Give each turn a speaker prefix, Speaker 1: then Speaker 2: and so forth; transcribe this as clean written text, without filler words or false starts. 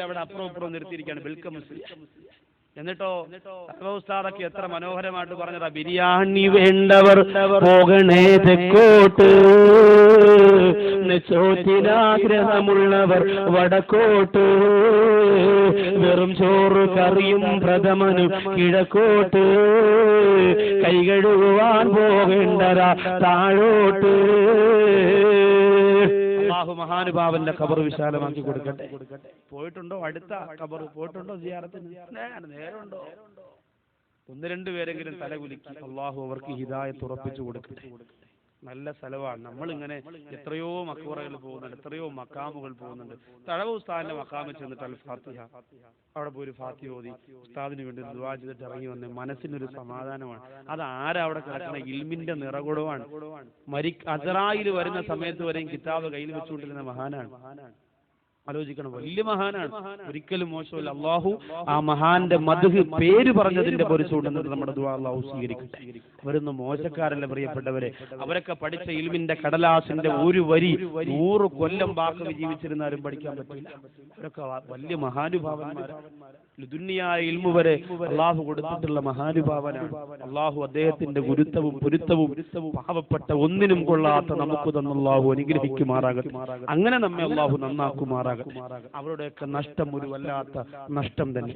Speaker 1: അവിടെ അപ്പുറം ഇപ്പുറം നിർത്തിയിരിക്കുകയാണ് ബിൽക്ക മുസ്ലിം. എന്നിട്ടോ ഉസ്താദൊക്കെ എത്ര മനോഹരമായിട്ട് പറഞ്ഞതാ, ബിരിയാണി വേണ്ടവർ പോകണേ തെക്കോട്ട്, ചോറ്റിനാഗ്രഹമുള്ളവർ വടക്കോട്ട്, വെറും ചോറ് കറിയും പ്രഥമനും കിഴക്കോട്ട്, കൈ കഴുകുവാൻ പോകേണ്ടരാ താഴോട്ട്. അല്ലാഹു മഹാനുഭാവന്റെ ഖബർ വിശാലമാക്കി കൊടുക്കട്ടെ. പോയിട്ടുണ്ടോ അടുത്ത ഖബർ? പോയിട്ടുണ്ടോ സിയാറത്തിന്? നേരമുണ്ടോ? ഒന്ന് രണ്ടു പേരെങ്കിലും തലകുലുക്കി അല്ലാഹു അവർക്ക് ഹിദായത്ത് ഉറപ്പിച്ചു കൊടുക്കട്ടെ. നല്ല സ്ഥലമാണ്. നമ്മളിങ്ങനെ എത്രയോ മക്ബറകൾ പോകുന്നുണ്ട്, എത്രയോ മക്കാമുകൾ പോകുന്നുണ്ട്. തഴവ ഉസ്താദിന്റെ മക്കാമിൽ ചെന്നിട്ട് അൽ ഫാത്തിഹ, അവിടെ പോയി ഒരു ഫാത്തിഹ ഓതി ഉസ്താദിന് വേണ്ടി ദുആ ചെയ്തിട്ട് ഇറങ്ങി വന്ന് മനസ്സിനൊരു സമാധാനമാണ്. അത് ആരാ അവിടെ കിടക്കുന്ന ഇൽമിന്റെ നിറകുടവാണ്. അസ്റായിൽ വരുന്ന സമയത്ത് വരെയും കിതാബ് കയ്യിൽ വെച്ചുകൊണ്ടിരുന്ന മഹാനാണ്. ആലോചിക്കണം, വലിയ മഹാനാണ്, ഒരിക്കലും മോശമല്ല. അള്ളാഹു ആ മഹാന്റെ മദ്ഹ് പേര് പറഞ്ഞതിന്റെ പൊരിച്ചുകൊണ്ടെന്നിട്ട് നമ്മുടെ ദുആ അള്ളാഹു സ്വീകരിക്കട്ടെ. അവരൊന്നും മോശക്കാരല്ല പ്രിയപ്പെട്ടവരെ. അവരൊക്കെ പഠിച്ച ഇൽമിന്റെ കടലാസിന്റെ ഒരു വരി 100 കൊല്ലം ബാക്കി ജീവിച്ചിരുന്നാലും പഠിക്കാൻ പറ്റില്ല. അവരൊക്കെ വലിയ മഹാനുഭാവന്മാരാണ്. ദുനിയായ ഇൽമു വരെ അള്ളാഹു കൊടുത്തിട്ടുള്ള മഹാനുഭാവനാണ്. അള്ളാഹു അദ്ദേഹത്തിന്റെ ഗുരുത്വവും പൊരുത്തവും പാവപ്പെട്ട ഒന്നിനും കൊള്ളാത്ത നമുക്ക് തന്ന അള്ളാഹു അനുഗ്രഹിക്കുമാറാകട്ടെ. അങ്ങനെ നമ്മെ അള്ളാഹു നന്നാക്കുമാറാകട്ടെ. അവരുടെയൊക്കെ നഷ്ടം ഒരു വല്ലാത്ത നഷ്ടം തന്നെ.